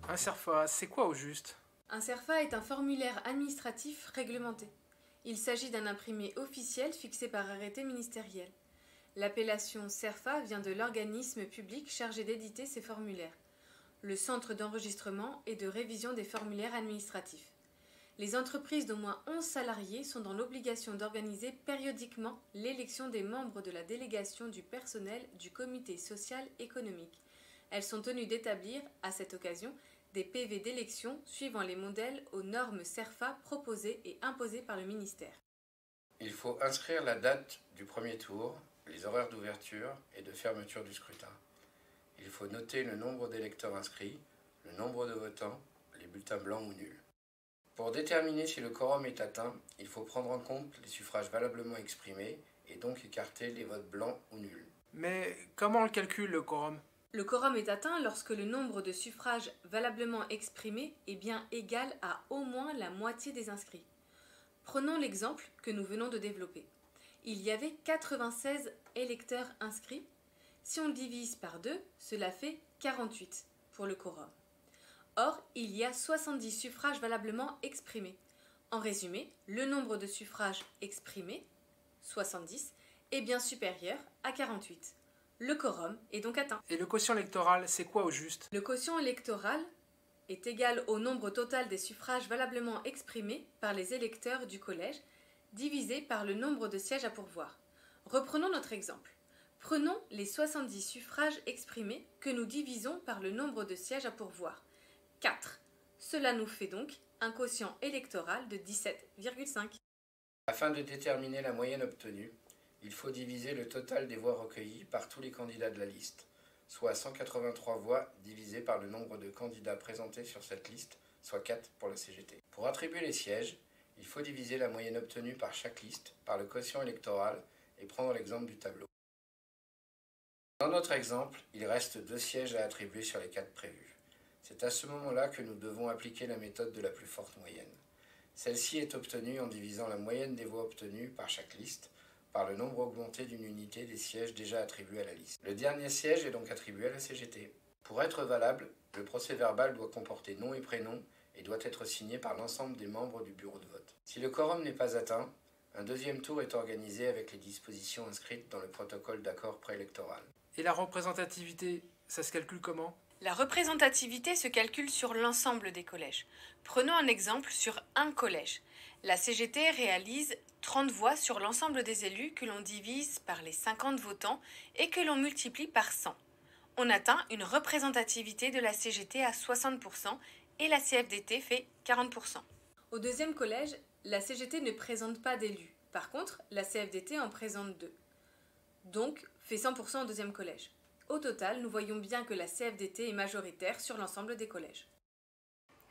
Un CERFA, c'est quoi au juste? Un CERFA est un formulaire administratif réglementé. Il s'agit d'un imprimé officiel fixé par arrêté ministériel. L'appellation CERFA vient de l'organisme public chargé d'éditer ces formulaires, le Centre d'enregistrement et de révision des formulaires administratifs. Les entreprises d'au moins 11 salariés sont dans l'obligation d'organiser périodiquement l'élection des membres de la délégation du personnel du comité social économique. Elles sont tenues d'établir, à cette occasion, des PV d'élection suivant les modèles aux normes CERFA proposées et imposées par le ministère. Il faut inscrire la date du premier tour, les horaires d'ouverture et de fermeture du scrutin. Il faut noter le nombre d'électeurs inscrits, le nombre de votants, les bulletins blancs ou nuls. Pour déterminer si le quorum est atteint, il faut prendre en compte les suffrages valablement exprimés et donc écarter les votes blancs ou nuls. Mais comment on le calcule, le quorum? Le quorum est atteint lorsque le nombre de suffrages valablement exprimés est bien égal à au moins la moitié des inscrits. Prenons l'exemple que nous venons de développer. Il y avait 96 électeurs inscrits. Si on le divise par 2, cela fait 48 pour le quorum. Or, il y a 70 suffrages valablement exprimés. En résumé, le nombre de suffrages exprimés, 70, est bien supérieur à 48. Le quorum est donc atteint. Et le quotient électoral, c'est quoi au juste? Le quotient électoral est égal au nombre total des suffrages valablement exprimés par les électeurs du collège, divisé par le nombre de sièges à pourvoir. Reprenons notre exemple. Prenons les 70 suffrages exprimés que nous divisons par le nombre de sièges à pourvoir. 4. Cela nous fait donc un quotient électoral de 17,5. Afin de déterminer la moyenne obtenue, il faut diviser le total des voix recueillies par tous les candidats de la liste, soit 183 voix divisées par le nombre de candidats présentés sur cette liste, soit 4 pour la CGT. Pour attribuer les sièges, il faut diviser la moyenne obtenue par chaque liste par le quotient électoral et prendre l'exemple du tableau. Dans notre exemple, il reste 2 sièges à attribuer sur les 4 prévus. C'est à ce moment-là que nous devons appliquer la méthode de la plus forte moyenne. Celle-ci est obtenue en divisant la moyenne des voix obtenues par chaque liste par le nombre augmenté d'une unité des sièges déjà attribués à la liste. Le dernier siège est donc attribué à la CGT. Pour être valable, le procès-verbal doit comporter nom et prénom et doit être signé par l'ensemble des membres du bureau de vote. Si le quorum n'est pas atteint, un deuxième tour est organisé avec les dispositions inscrites dans le protocole d'accord préélectoral. Et la représentativité, ça se calcule comment? La représentativité se calcule sur l'ensemble des collèges. Prenons un exemple sur un collège. La CGT réalise 30 voix sur l'ensemble des élus que l'on divise par les 50 votants et que l'on multiplie par 100. On atteint une représentativité de la CGT à 60% et la CFDT fait 40%. Au deuxième collège, la CGT ne présente pas d'élus. Par contre, la CFDT en présente 2. Donc, fait 100% au deuxième collège. Au total, nous voyons bien que la CFDT est majoritaire sur l'ensemble des collèges.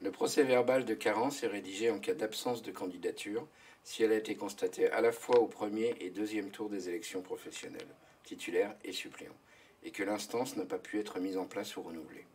Le procès-verbal de carence est rédigé en cas d'absence de candidature si elle a été constatée à la fois au premier et deuxième tour des élections professionnelles, titulaires et suppléants, et que l'instance n'a pas pu être mise en place ou renouvelée.